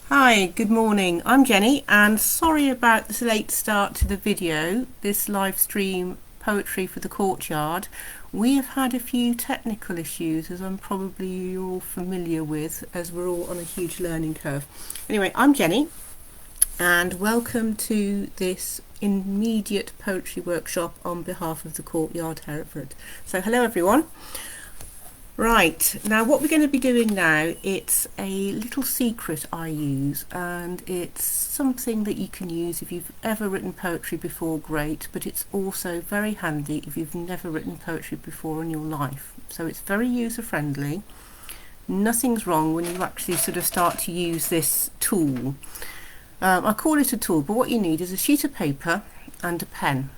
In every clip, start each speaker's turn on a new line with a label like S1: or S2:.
S1: Hi, good morning. I'm Jenny and sorry about this late start to the video, this live stream poetry for the Courtyard. We have had a few technical issues, as I'm probably you're all familiar with, as we're all on a huge learning curve. Anyway, I'm Jenny and welcome to this immediate poetry workshop on behalf of the Courtyard Hereford. So hello everyone. Right, now what we're going to be doing now, it's a little secret I use, and it's something that you can use if you've ever written poetry before, great, but it's also very handy if you've never written poetry before in your life. So it's very user friendly. Nothing's wrong when you actually sort of start to use this tool. I call it a tool, but what you need is a sheet of paper and a pen.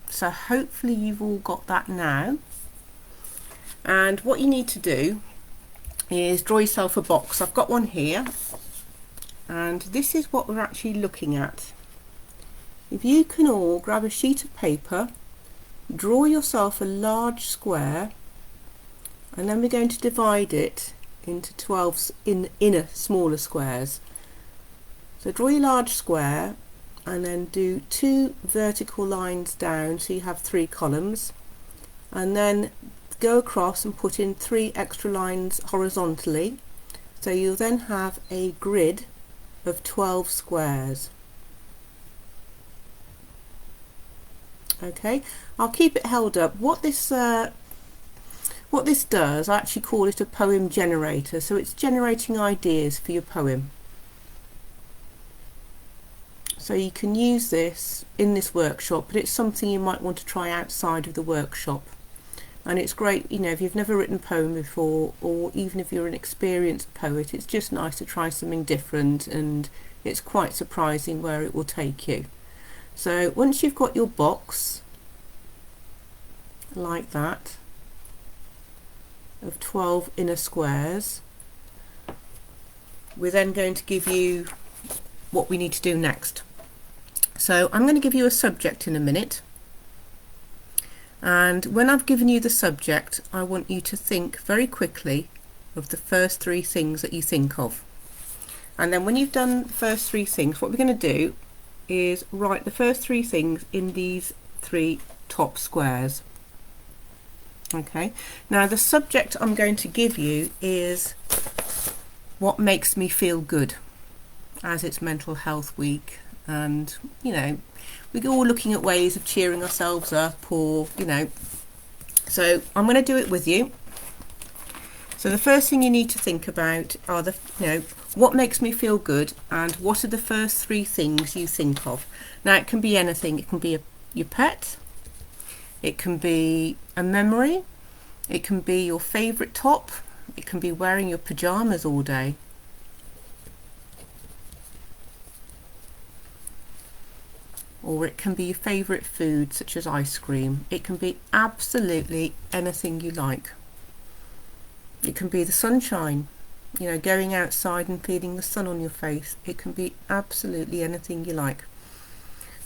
S1: So hopefully you've all got that now. And what you need to do is draw yourself a box. I've got one here, and this is what we're actually looking at. If you can all grab a sheet of paper, draw yourself a large square, and then we're going to divide it into 12 inner smaller squares. So draw your large square and then do 2 vertical lines down, so you have 3 columns, and then go across and put in 3 extra lines horizontally, so you'll then have a grid of 12 squares. Okay, I'll keep it held up. What this does, I actually call it a poem generator, so it's generating ideas for your poem. So you can use this in this workshop, but it's something you might want to try outside of the workshop. And it's great, you know, if you've never written a poem before, or even if you're an experienced poet, it's just nice to try something different, and it's quite surprising where it will take you. So once you've got your box like that of 12 inner squares, we're then going to give you what we need to do next. So I'm going to give you a subject in a minute. And when I've given you the subject, I want you to think very quickly of the first 3 things that you think of. And then when you've done the first 3 things, what we're going to do is write the first 3 things in these 3 top squares. Okay, now the subject I'm going to give you is what makes me feel good, as it's Mental Health Week, and you know, we're all looking at ways of cheering ourselves up, or you know, so I'm going to do it with you. So the first thing you need to think about are the, you know, what makes me feel good, and what are the first 3 things you think of. Now it can be anything. It can be your pet, it can be a memory, it can be your favourite top, it can be wearing your pyjamas all day. Or it can be your favourite food, such as ice cream. It can be absolutely anything you like. It can be the sunshine, you know, going outside and feeling the sun on your face. It can be absolutely anything you like.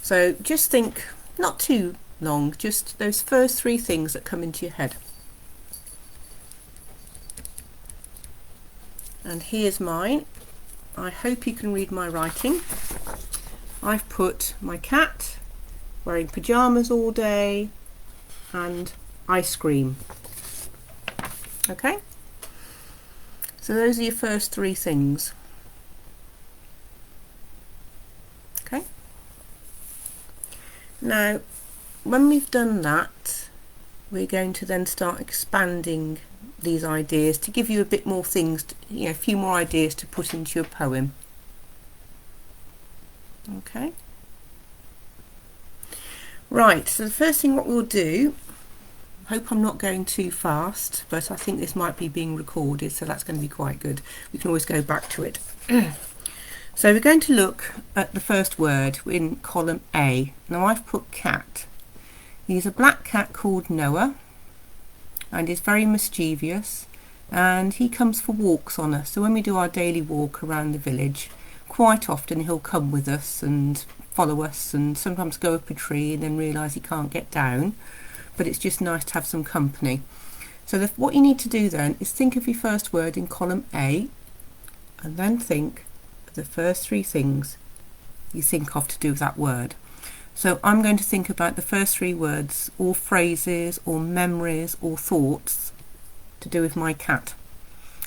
S1: So just think, not too long, just those first 3 things that come into your head. And here's mine. I hope you can read my writing. I've put my cat, wearing pyjamas all day, and ice cream. Okay, so those are your first 3 things. Okay, now when we've done that, we're going to then start expanding these ideas to give you a bit more things, you know, a few more ideas to put into your poem. Okay, right, so the first thing what we'll do, I hope I'm not going too fast, but I think this might be being recorded, so that's going to be quite good. We can always go back to it. So we're going to look at the first word in column A. Now I've put cat. He's a black cat called Noah, and is very mischievous, and he comes for walks on us. So when we do our daily walk around the village, quite often he'll come with us and follow us, and sometimes go up a tree and then realise he can't get down, but it's just nice to have some company. So what you need to do then is think of your first word in column A, and then think of the first three things you think of to do with that word. So I'm going to think about the first three words, or phrases, or memories, or thoughts to do with my cat.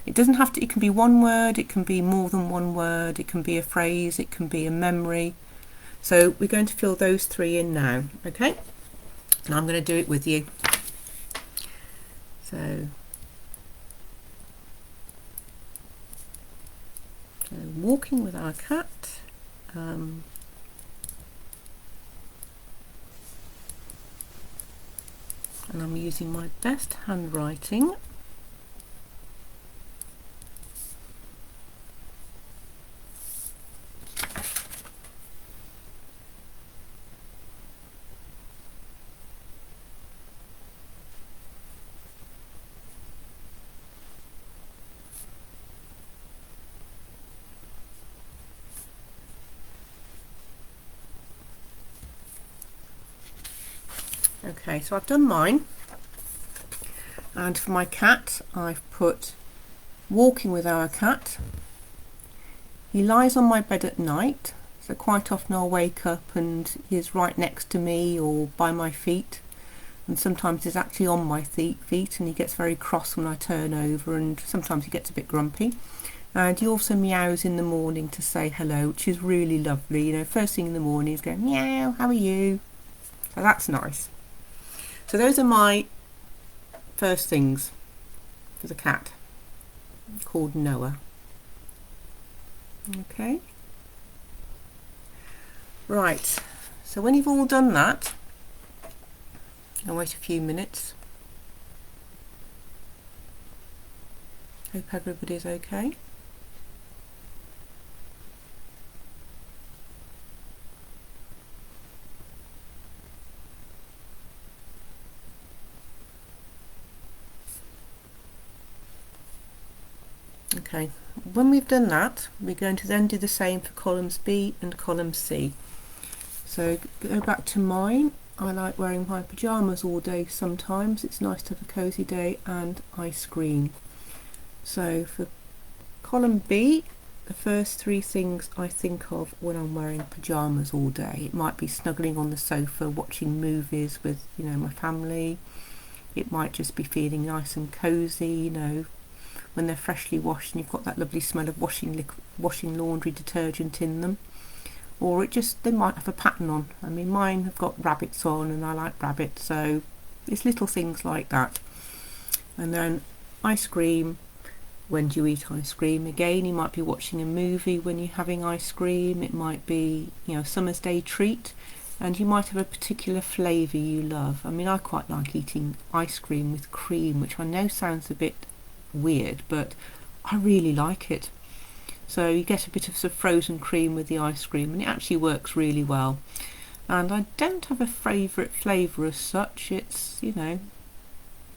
S1: It doesn't have to, it can be one word, it can be more than one word, it can be a phrase, it can be a memory. So we're going to fill those three in now, okay? And I'm going to do it with you. So walking with our cat. And I'm using my best handwriting. Okay, so I've done mine, and for my cat I've put walking with our cat. He lies on my bed at night, so quite often I'll wake up and he's right next to me or by my feet, and sometimes he's actually on my feet, and he gets very cross when I turn over, and sometimes he gets a bit grumpy. And he also meows in the morning to say hello, which is really lovely. You know, first thing in the morning he's going, meow, how are you? So that's nice. So those are my first things for the cat, called Noah. Okay. Right, so when you've all done that, I'll wait a few minutes. Hope everybody's okay. Okay, when we've done that, we're going to then do the same for columns B and column C. So go back to mine. I like wearing my pyjamas all day sometimes. It's nice to have a cosy day, and ice cream. So for column B, the first three things I think of when I'm wearing pyjamas all day. It might be snuggling on the sofa watching movies with, you know, my family. It might just be feeling nice and cosy, you know, when they're freshly washed and you've got that lovely smell of washing laundry detergent in them. Or they might have a pattern on. I mean, mine have got rabbits on and I like rabbits, so it's little things like that. And then ice cream. When do you eat ice cream? Again, you might be watching a movie when you're having ice cream. It might be, you know, a summer's day treat, and you might have a particular flavour you love. I mean, I quite like eating ice cream with cream, which I know sounds a bit weird, but I really like it. So you get a bit of sort of frozen cream with the ice cream, and it actually works really well. And I don't have a favourite flavour as such. It's, you know,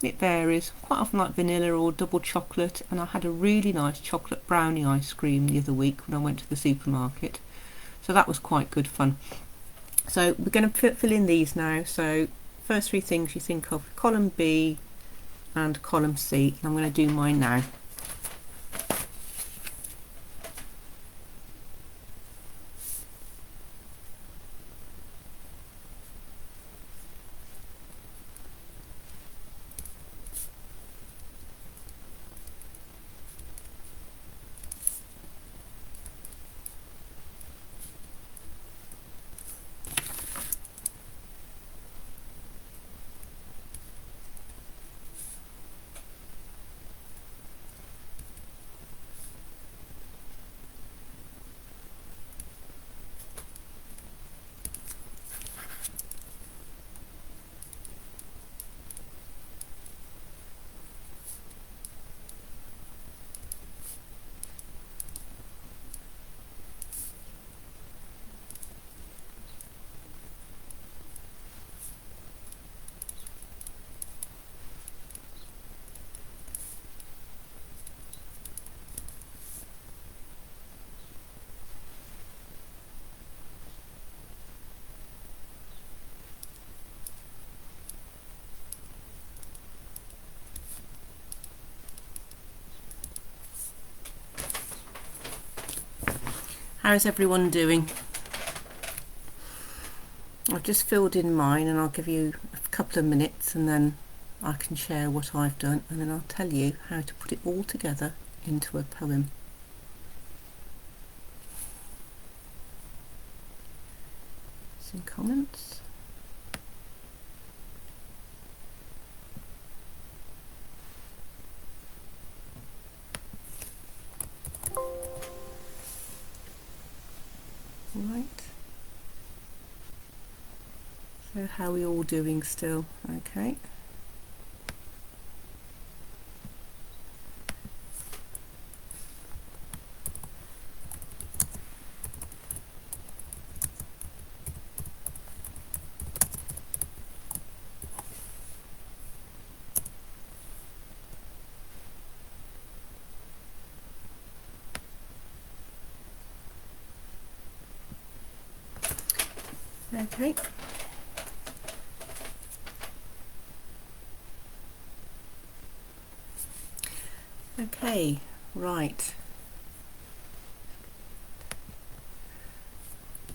S1: it varies. Quite often like vanilla or double chocolate, and I had a really nice chocolate brownie ice cream the other week when I went to the supermarket, so that was quite good fun. So we're going to fill in these now. So first three things you think of, column B and column C, and I'm going to do mine now. How's everyone doing? I've just filled in mine and I'll give you a couple of minutes and then I can share what I've done and then I'll tell you how to put it all together into a poem. Some comments. Right. So how are we all doing still? Okay. Okay. Okay, right.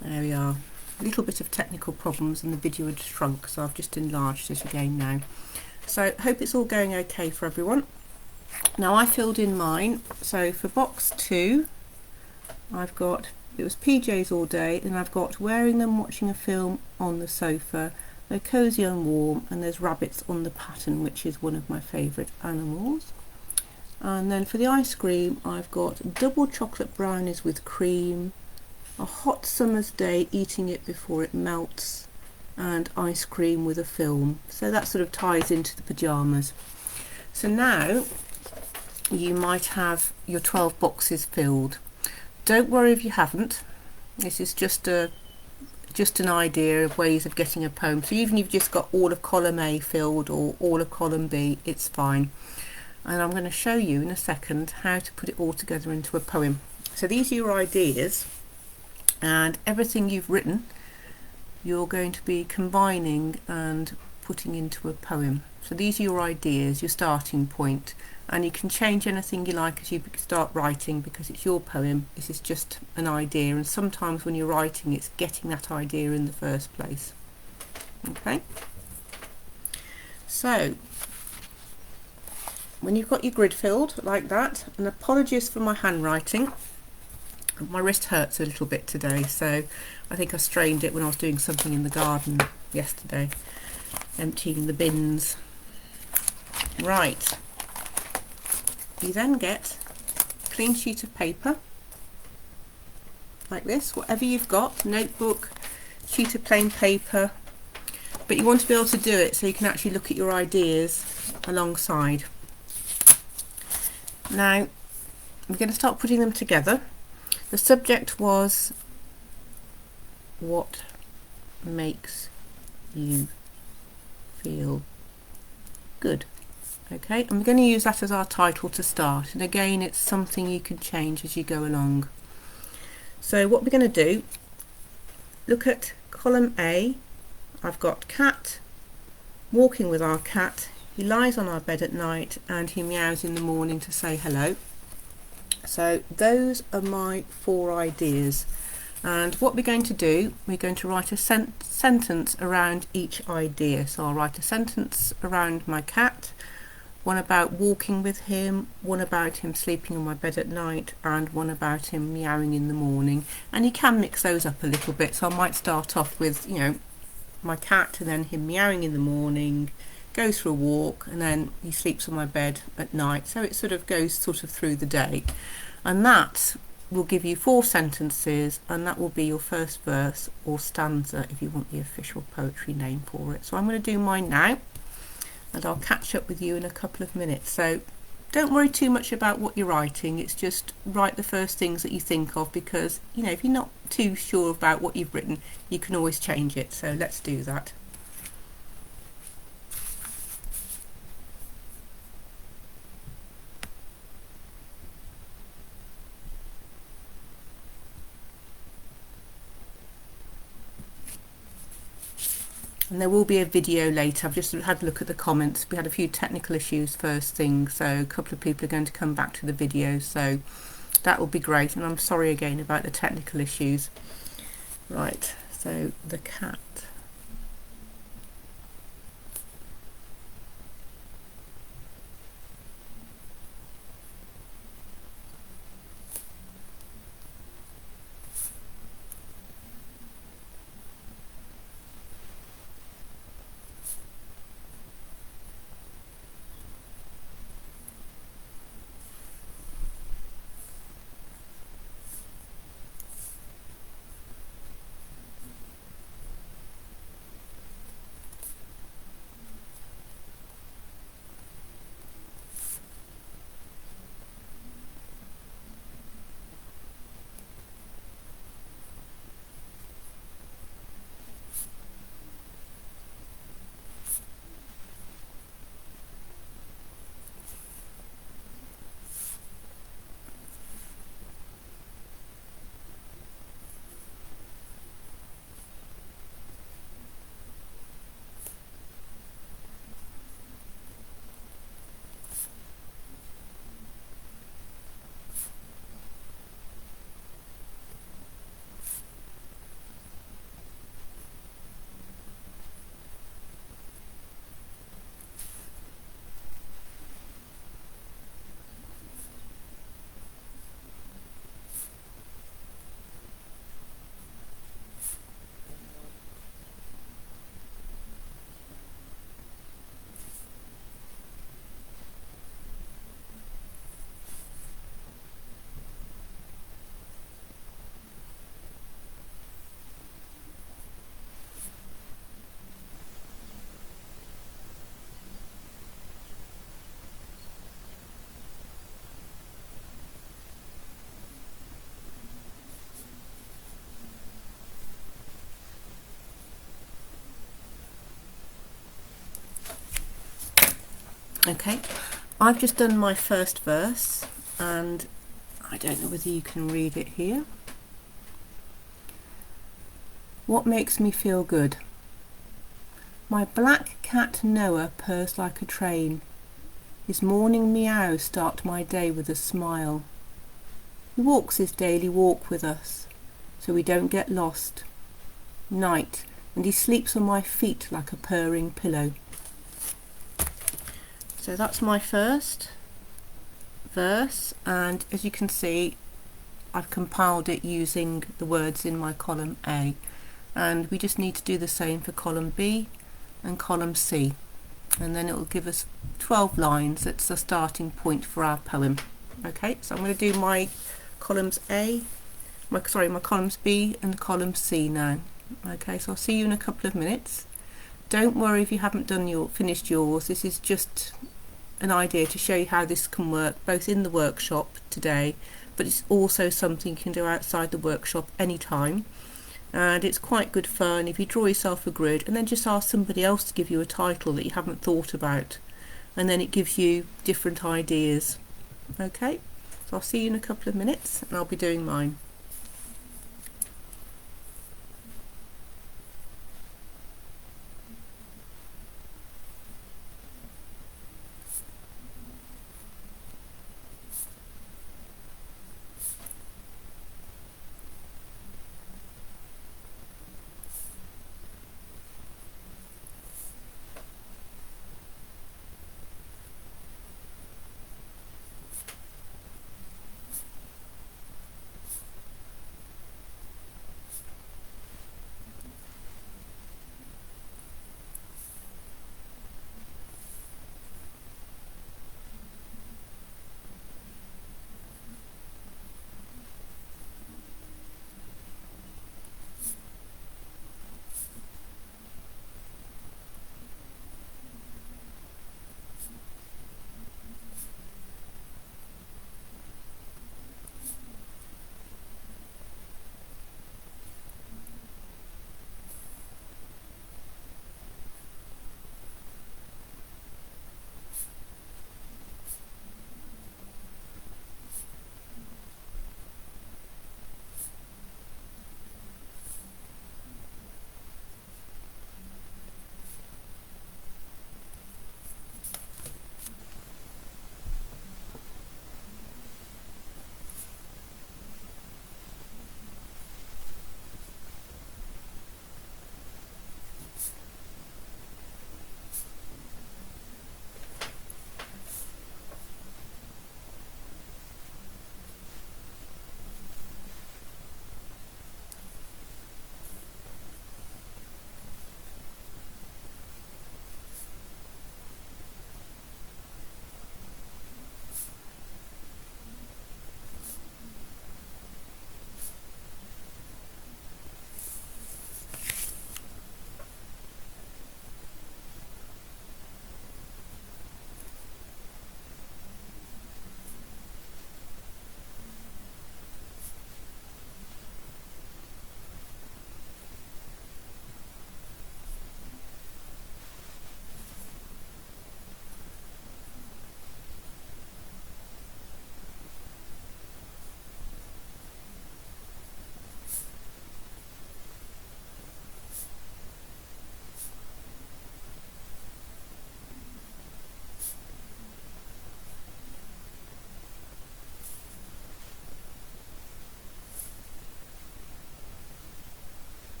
S1: There we are. A little bit of technical problems and the video had shrunk, so I've just enlarged it again now. So hope it's all going okay for everyone. Now I filled in mine. So for box 2, I've got, it was PJs all day, and I've got wearing them, watching a film on the sofa, they're cosy and warm, and there's rabbits on the pattern, which is one of my favourite animals. And then for the ice cream, I've got double chocolate brownies with cream, a hot summer's day, eating it before it melts, and ice cream with a film. So that sort of ties into the pyjamas. So now you might have your 12 boxes filled. Don't worry if you haven't. This is just an idea of ways of getting a poem. So even if you've just got all of column A filled or all of column B, it's fine. And I'm going to show you in a second how to put it all together into a poem. So these are your ideas, and everything you've written you're going to be combining and putting into a poem. So these are your ideas, your starting point, and you can change anything you like as you start writing because it's your poem. This is just an idea, and sometimes when you're writing it's getting that idea in the first place. Okay, so when you've got your grid filled like that, and apologies for my handwriting, my wrist hurts a little bit today, so I think I strained it when I was doing something in the garden yesterday, emptying the bins. Right, you then get a clean sheet of paper like this, whatever you've got, notebook, sheet of plain paper, but you want to be able to do it so you can actually look at your ideas alongside. Now I'm going to start putting them together. The subject was what makes you feel good. Okay, I'm going to use that as our title to start, and again it's something you can change as you go along. So what we're going to do, look at column A. I've got cat, walking with our cat, he lies on our bed at night and he meows in the morning to say hello. So those are my 4 ideas, and what we're going to do, we're going to write a sentence around each idea. So I'll write a sentence around my cat, one about walking with him, one about him sleeping on my bed at night, and one about him meowing in the morning. And you can mix those up a little bit, so I might start off with, you know, my cat and then him meowing in the morning, goes for a walk, and then he sleeps on my bed at night. So it sort of goes through the day, and that will give you 4 sentences, and that will be your first verse or stanza if you want the official poetry name for it. So I'm going to do mine now, and I'll catch up with you in a couple of minutes. So don't worry too much about what you're writing, it's just write the first things that you think of, because you know, if you're not too sure about what you've written, you can always change it. So let's do that. And there will be a video later. I've just had a look at the comments. We had a few technical issues first thing, so a couple of people are going to come back to the video. So That would be great, and I'm sorry again about the technical issues. Right, so the cat. Okay, I've just done my first verse, and I don't know whether you can read it here. What makes me feel good? My black cat Noah purrs like a train. His morning meows start my day with a smile. He walks his daily walk with us, so we don't get lost. Night, and he sleeps on my feet like a purring pillow. So that's my first verse, and as you can see, I've compiled it using the words in my column A, and we just need to do the same for column B and column C, and then it will give us 12 lines. That's the starting point for our poem. Okay, so I'm going to do my columns my columns B and column C now. Okay, so I'll see you in a couple of minutes. Don't worry if you haven't finished yours. This is just an idea to show you how this can work both in the workshop today, but it's also something you can do outside the workshop anytime, and it's quite good fun if you draw yourself a grid and then just ask somebody else to give you a title that you haven't thought about, and then it gives you different ideas. Okay, so I'll see you in a couple of minutes and I'll be doing mine.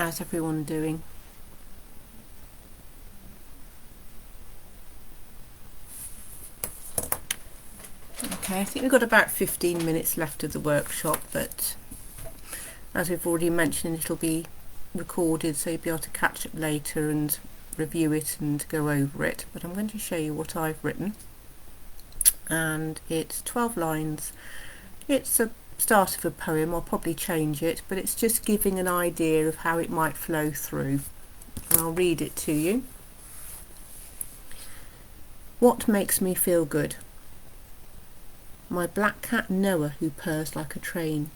S1: How's everyone doing? Okay, I think we've got about 15 minutes left of the workshop, but as we've already mentioned, it'll be recorded, so you'll be able to catch up later and review it and go over it. But I'm going to show you what I've written, and it's 12 lines. It's a start of a poem. I'll probably change it, but it's just giving an idea of how it might flow through. And I'll read it to you. What makes me feel good? My black cat Noah, who purrs like a train.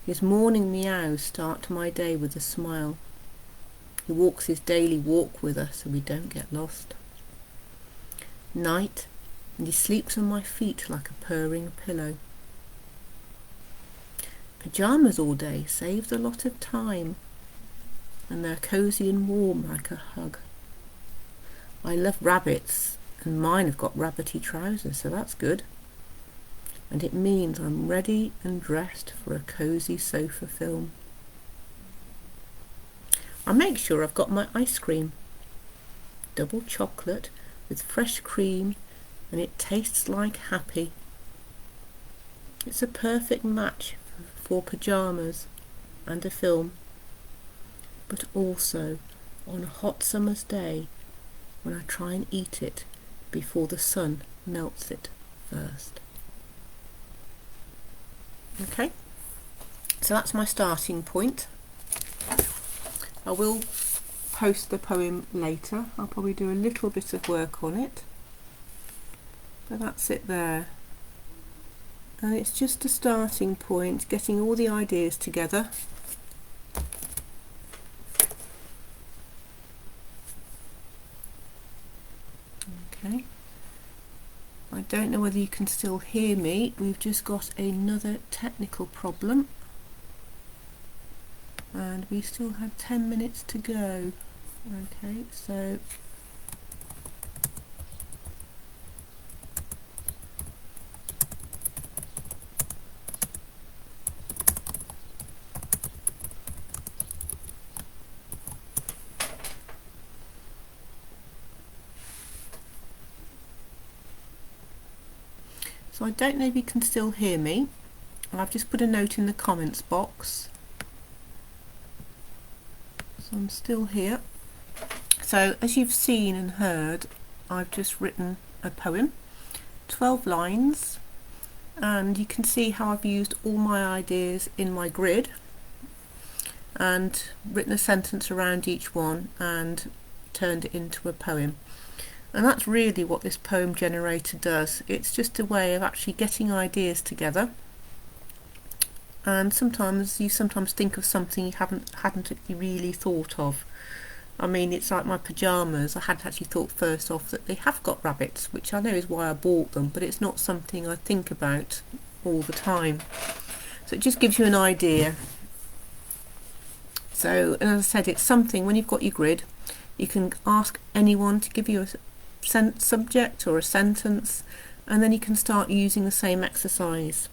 S1: His morning meows start my day with a smile. He walks his daily walk with us so we don't get lost. Night, and he sleeps on my feet like a purring pillow. Pyjamas all day saves a lot of time, and they're cosy and warm like a hug. I love rabbits, and mine have got rabbity trousers, so that's good. And it means I'm ready and dressed for a cosy sofa film. I make sure I've got my ice cream. Double chocolate with fresh cream, and it tastes like happy. It's a perfect match for pyjamas and a film, but also on a hot summer's day when I try and eat it before the sun melts it first. Okay, so that's my starting point. I will post the poem later. I'll probably do a little bit of work on it, but that's it there. And it's just a starting point, getting all the ideas together. Okay. I don't know whether you can still hear me. We've just got another technical problem, and we still have 10 minutes to go. Okay, so I don't know if you can still hear me. I've just put a note in the comments box. So I'm still here. So as you've seen and heard, I've just written a poem, 12 lines, and you can see how I've used all my ideas in my grid and written a sentence around each one and turned it into a poem. And that's really what this poem generator does. It's just a way of actually getting ideas together. And sometimes you think of something you hadn't really thought of. I mean, it's like my pyjamas. I hadn't actually thought first off that they have got rabbits, which I know is why I bought them, but it's not something I think about all the time. So it just gives you an idea. So, and as I said, it's something, when you've got your grid, you can ask anyone to give you a subject or a sentence, and then you can start using the same exercise.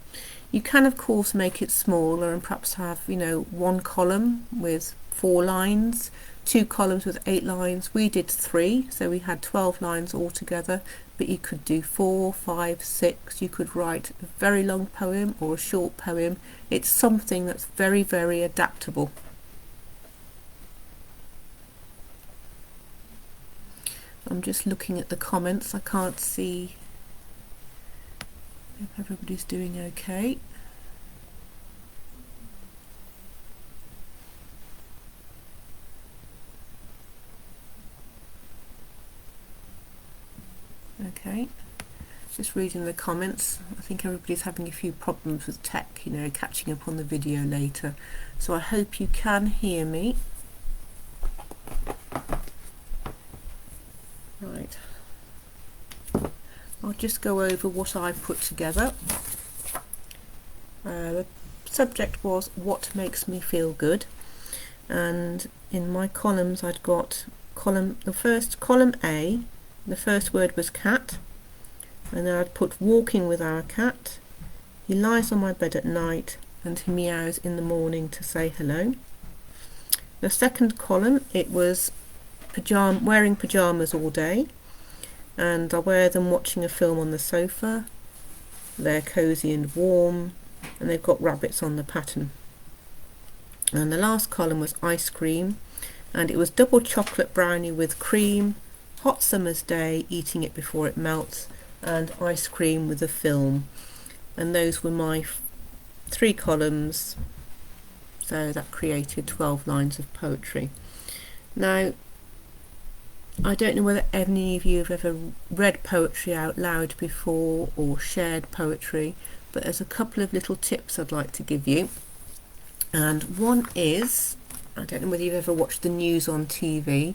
S1: You can of course make it smaller and perhaps have, you know, one column with 4 lines, 2 columns with 8 lines. We did 3, so we had 12 lines altogether, but you could do 4, 5, 6. You could write a very long poem or a short poem. It's something that's very, very adaptable. I'm just looking at the comments. I can't see if everybody's doing okay. Okay, just reading the comments. I think everybody's having a few problems with tech, you know, catching up on the video later. So I hope you can hear me. Right, I'll just go over what I've put together. The subject was what makes me feel good, and in my columns I'd got column A, the first word was cat, and then I'd put walking with our cat. He lies on my bed at night and he meows in the morning to say hello. The second column, it was wearing pyjamas all day, and I wear them watching a film on the sofa. They're cosy and warm, and they've got rabbits on the pattern. And the last column was ice cream, and it was double chocolate brownie with cream, hot summer's day, eating it before it melts, and ice cream with a film. And those were my 3 columns, so that created 12 lines of poetry. Now, I don't know whether any of you have ever read poetry out loud before or shared poetry, but there's a couple of little tips I'd like to give you. And one is, I don't know whether you've ever watched the news on TV.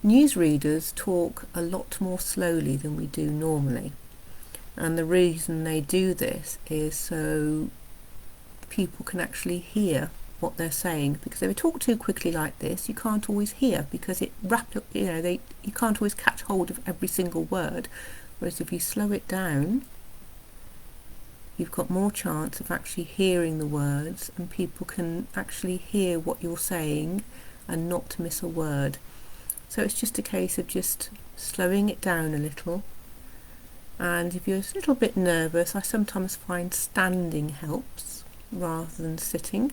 S1: Newsreaders talk a lot more slowly than we do normally. And the reason they do this is so people can actually hear what they're saying, because if they talk too quickly like this, you can't always hear, because it you can't always catch hold of every single word. Whereas if you slow it down, you've got more chance of actually hearing the words, and people can actually hear what you're saying and not miss a word. So it's just a case of just slowing it down a little. And if you're a little bit nervous, I sometimes find standing helps rather than sitting.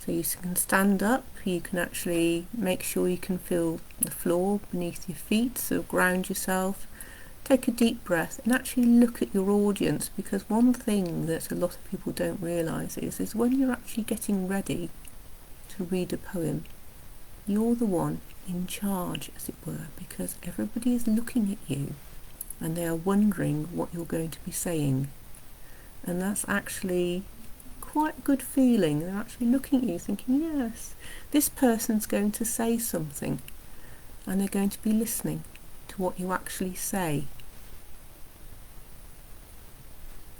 S1: So you can stand up, you can actually make sure you can feel the floor beneath your feet, so ground yourself. Take a deep breath and actually look at your audience, because one thing that a lot of people don't realise is when you're actually getting ready to read a poem, you're the one in charge, as it were, because everybody is looking at you and they are wondering what you're going to be saying. And that's actually quite a good feeling. They're actually looking at you thinking, yes, this person's going to say something, and they're going to be listening to what you actually say.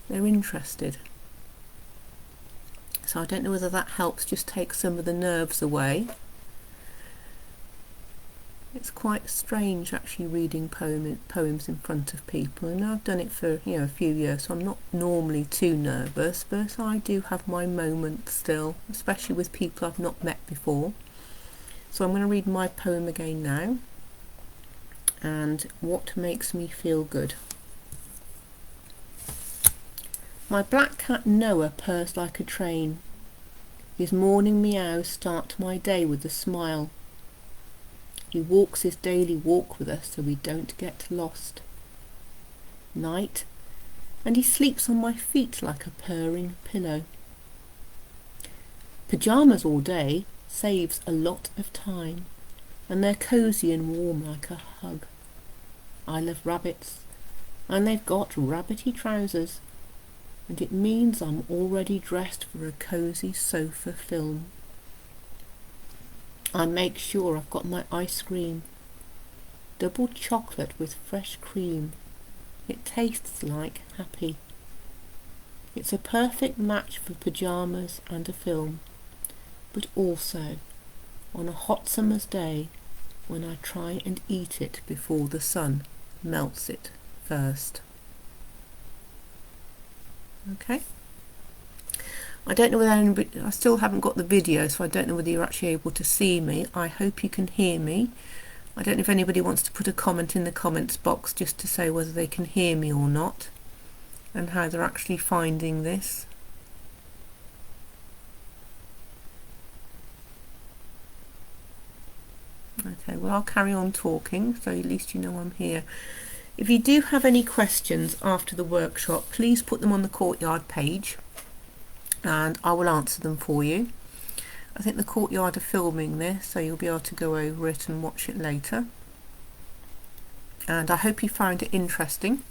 S1: They're interested. So I don't know whether that helps just take some of the nerves away. It's quite strange actually reading poems in front of people, and I've done it for a few years, so I'm not normally too nervous, but I do have my moments still, especially with people I've not met before. So I'm going to read my poem again now, and what makes me feel good. My black cat Noah purrs like a train. His morning meows start my day with a smile. He walks his daily walk with us so we don't get lost. Night, and he sleeps on my feet like a purring pillow. Pyjamas all day saves a lot of time, and they're cosy and warm like a hug. I love rabbits, and they've got rabbity trousers, and it means I'm already dressed for a cosy sofa film. I make sure I've got my ice cream, double chocolate with fresh cream. It tastes like happy. It's a perfect match for pyjamas and a film, but also on a hot summer's day when I try and eat it before the sun melts it first. Okay. I don't know whether anybody, I still haven't got the video, so I don't know whether you're actually able to see me. I hope you can hear me. I don't know if anybody wants to put a comment in the comments box just to say whether they can hear me or not, and how they're actually finding this. Okay, well, I'll carry on talking, so at least you know I'm here. If you do have any questions after the workshop, please put them on the Courtyard page, and I will answer them for you. I think the Courtyard are filming this, so you'll be able to go over it and watch it later. And I hope you found it interesting.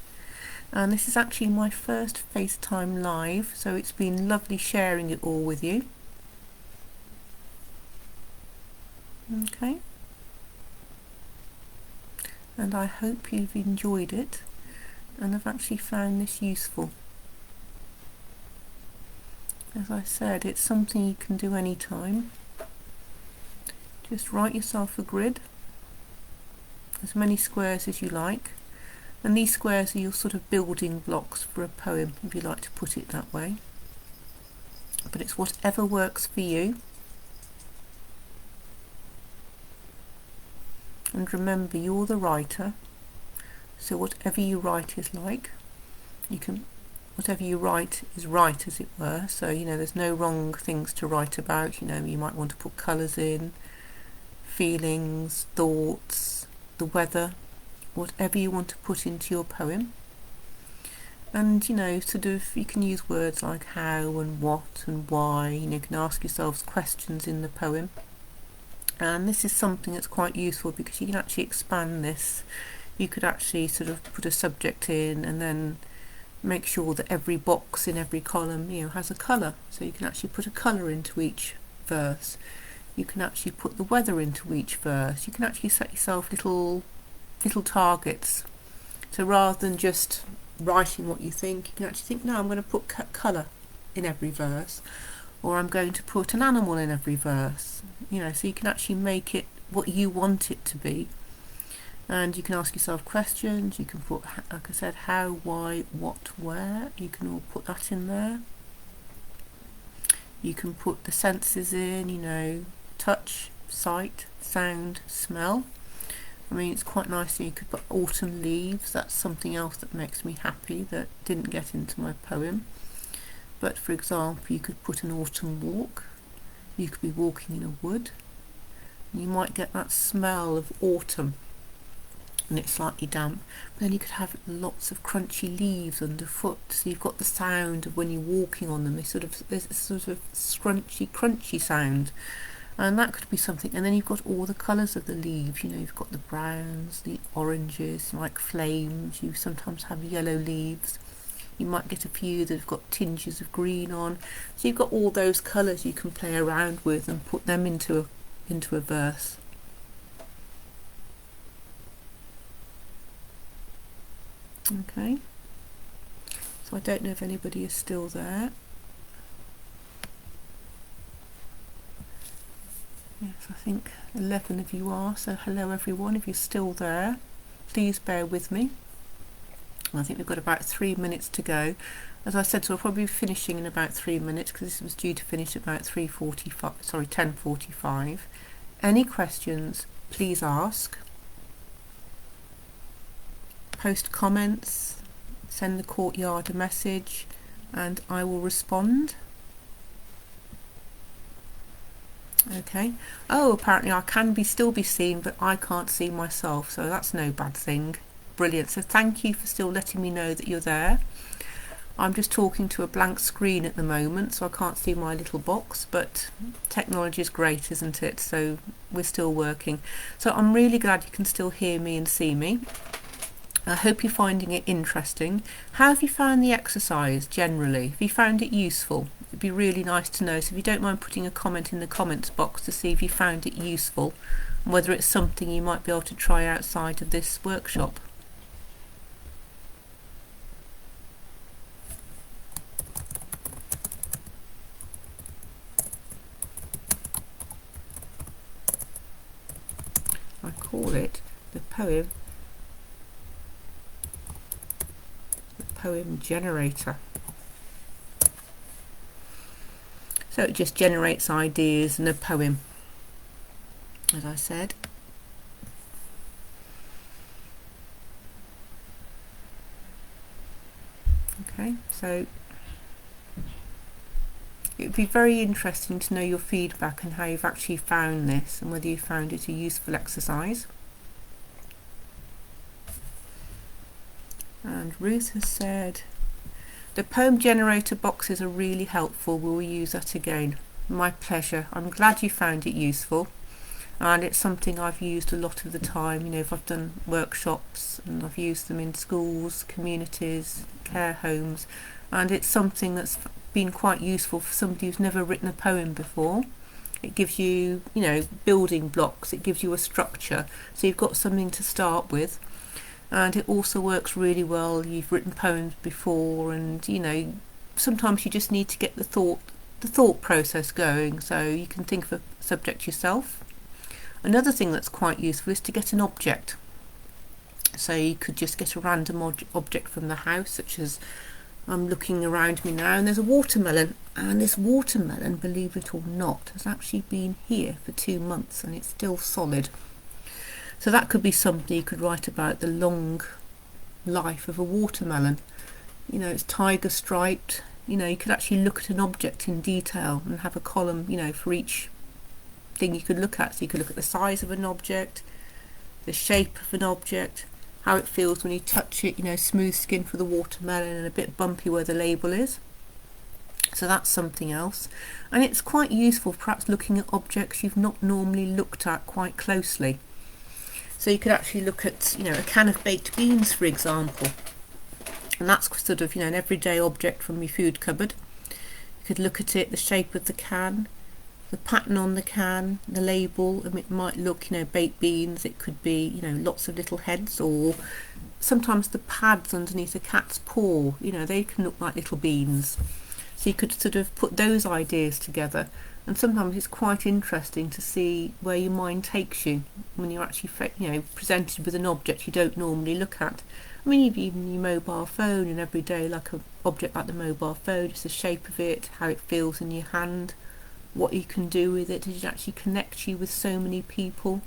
S1: And this is actually my first FaceTime live, so it's been lovely sharing it all with you. Okay. And I hope you've enjoyed it and have actually found this useful. As I said, it's something you can do anytime. Just write yourself a grid, as many squares as you like, and these squares are your sort of building blocks for a poem, if you like to put it that way. But it's whatever works for you. And remember, you're the writer, so whatever you write is like. Whatever you write is right, as it were. So, there's no wrong things to write about. You might want to put colours in, feelings, thoughts, the weather, whatever you want to put into your poem. And, you can use words like how and what and why. You can ask yourselves questions in the poem. And this is something that's quite useful because you can actually expand this. You could actually sort of put a subject in and then make sure that every box in every column, has a colour. So you can actually put a colour into each verse. You can actually put the weather into each verse. You can actually set yourself little targets. So rather than just writing what you think, you can actually think, no, I'm going to put colour in every verse, or I'm going to put an animal in every verse. So you can actually make it what you want it to be. And you can ask yourself questions. You can put, like I said, how, why, what, where. You can all put that in there. You can put the senses in, touch, sight, sound, smell. It's quite nice. You could put autumn leaves. That's something else that makes me happy that didn't get into my poem. But for example, you could put an autumn walk. You could be walking in a wood. You might get that smell of autumn and it's slightly damp. But then you could have lots of crunchy leaves underfoot. So you've got the sound of when you're walking on them. There's a sort of scrunchy, crunchy sound. And that could be something. And then you've got all the colours of the leaves. You've got the browns, the oranges, like flames. You sometimes have yellow leaves. You might get a few that have got tinges of green on. So you've got all those colours you can play around with and put them into a verse. Okay. So I don't know if anybody is still there. Yes, I think 11 of you are, so hello everyone. If you're still there, please bear with me. I think we've got about 3 minutes to go. As I said, so I'll probably be finishing in about 3 minutes because this was due to finish about 10:45. Any questions, please ask. Post comments, send the Courtyard a message, and I will respond. Okay. Oh, apparently I can still be seen, but I can't see myself, so that's no bad thing. Brilliant. So thank you for still letting me know that you're there. I'm just talking to a blank screen at the moment, so I can't see my little box, but technology is great, isn't it? So we're still working. So I'm really glad you can still hear me and see me. I hope you're finding it interesting. How have you found the exercise generally? Have you found it useful? It'd be really nice to know. So if you don't mind putting a comment in the comments box to see if you found it useful and whether it's something you might be able to try outside of this workshop. I call it the poem generator. So it just generates ideas in a poem, as I said. Okay, so it would be very interesting to know your feedback and how you've actually found this and whether you found it a useful exercise. And Ruth has said, the poem generator boxes are really helpful. We'll use that again. My pleasure. I'm glad you found it useful. And it's something I've used a lot of the time. If I've done workshops and I've used them in schools, communities, care homes. And it's something that's been quite useful for somebody who's never written a poem before. It gives you, building blocks. It gives you a structure. So you've got something to start with. And it also works really well. You've written poems before, and sometimes you just need to get the thought process going, so you can think of a subject yourself. Another thing that's quite useful is to get an object. So you could just get a random object from the house, such as I'm looking around me now and there's a watermelon, and this watermelon, believe it or not, has actually been here for 2 months and it's still solid. So that could be something you could write about, the long life of a watermelon. You know, it's tiger striped. You know, you could actually look at an object in detail and have a column, you know, for each thing you could look at. So you could look at the size of an object, the shape of an object, how it feels when you touch it, you know, smooth skin for the watermelon and a bit bumpy where the label is. So that's something else. And it's quite useful perhaps looking at objects you've not normally looked at quite closely. So you could actually look at, you know, a can of baked beans, for example. And that's sort of, you know, an everyday object from your food cupboard. You could look at it, the shape of the can, the pattern on the can, the label. I mean, it might look, you know, baked beans. It could be, you know, lots of little heads, or sometimes the pads underneath a cat's paw, you know, they can look like little beans. So you could sort of put those ideas together, and sometimes it's quite interesting to see where your mind takes you when you're actually, you know, presented with an object you don't normally look at. I mean, even your mobile phone, and every day, like an object like the mobile phone, just the shape of it, how it feels in your hand, what you can do with it. Does it actually connect you with so many people?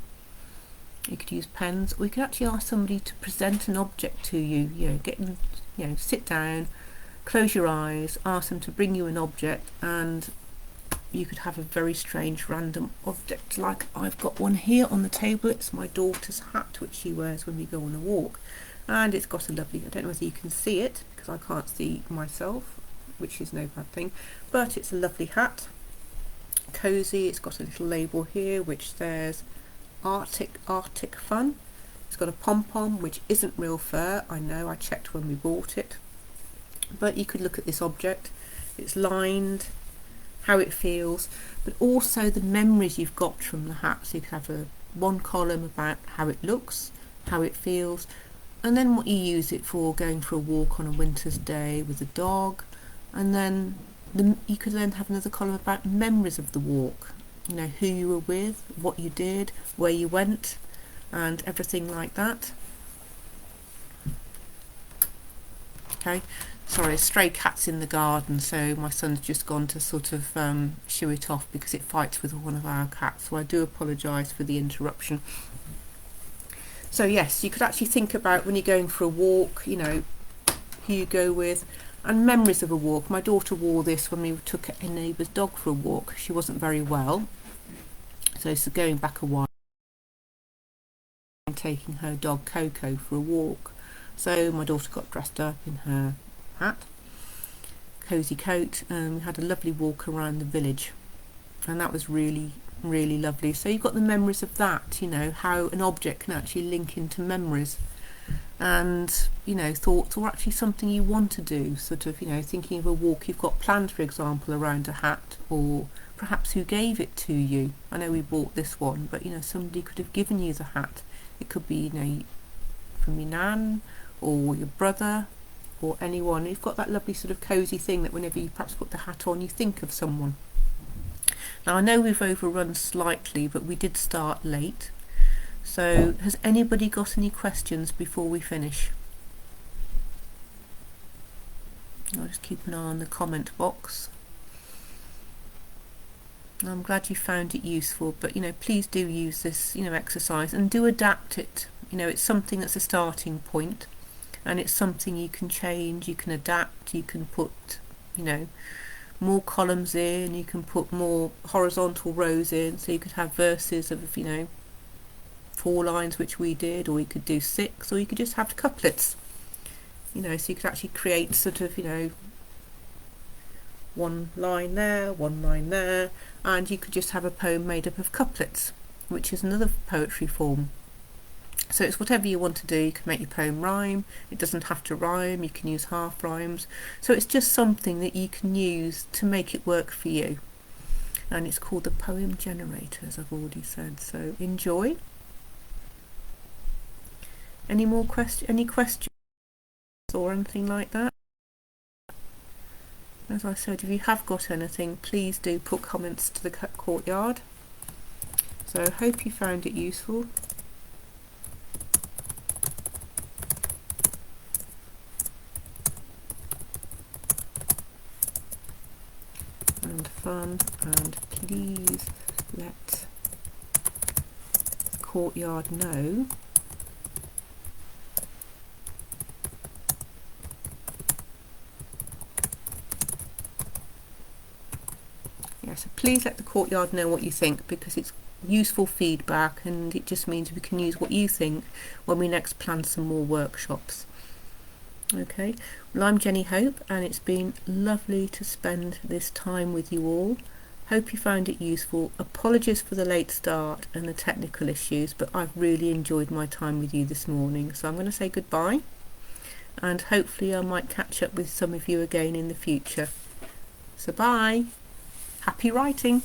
S1: You could use pens, or you could actually ask somebody to present an object to you. You know, get them, you know, sit down, close your eyes, ask them to bring you an object, and you could have a very strange random object. Like I've got one here on the table. It's my daughter's hat, which she wears when we go on a walk, and it's got a lovely, I don't know whether you can see it because I can't see myself, which is no bad thing, but it's a lovely hat, cozy. It's got a little label here which says Arctic Fun. It's got a pom-pom, which isn't real fur, I know, I checked when we bought it. But you could look at this object, it's lined, how it feels, but also the memories you've got from the hat. So you could have one column about how it looks, how it feels, and then what you use it for, going for a walk on a winter's day with a dog. And then you could then have another column about memories of the walk, you know, who you were with, what you did, where you went, and everything like that. Okay, sorry, a stray cat's in the garden, so my son's just gone to sort of shoo it off because it fights with one of our cats, so I do apologise for the interruption. So yes, you could actually think about when you're going for a walk, you know, who you go with, and memories of a walk. My daughter wore this when we took a neighbour's dog for a walk. She wasn't very well, so going back a while, taking her dog Coco for a walk. So my daughter got dressed up in her hat, cosy coat, and we had a lovely walk around the village, and that was really lovely. So you've got the memories of that, you know, how an object can actually link into memories and, you know, thoughts, or actually something you want to do, sort of, you know, thinking of a walk you've got planned, for example, around a hat, or perhaps who gave it to you. I know we bought this one, but, you know, somebody could have given you the hat. It could be, you know, from your nan or your brother or anyone. You've got that lovely sort of cosy thing that whenever you perhaps put the hat on, you think of someone. Now I know we've overrun slightly, but we did start late. So has anybody got any questions before we finish? I'll just keep an eye on the comment box. I'm glad you found it useful, but, you know, please do use this, you know, exercise, and do adapt it. You know, it's something that's a starting point, and it's something you can change, you can adapt, you can put, you know, more columns in, you can put more horizontal rows in, so you could have verses of, you know, 4 lines, which we did, or you could do 6, or you could just have couplets, you know, so you could actually create sort of, you know, 1 line there, 1 line there, and you could just have a poem made up of couplets, which is another poetry form. So it's whatever you want to do. You can make your poem rhyme, it doesn't have to rhyme, you can use half rhymes, so it's just something that you can use to make it work for you. And it's called the Poem Generator, as I've already said, so enjoy. Any questions or anything like that? As I said, if you have got anything, please do put comments to the Courtyard. So I hope you found it useful. And fun, and please let the Courtyard know. Yeah, so please let the Courtyard know what you think, because it's useful feedback and it just means we can use what you think when we next plan some more workshops. Okay, well, I'm Jenny Hope, and it's been lovely to spend this time with you all. Hope you found it useful. Apologies for the late start and the technical issues, but I've really enjoyed my time with you this morning. So I'm going to say goodbye, and hopefully I might catch up with some of you again in the future. So bye. Happy writing.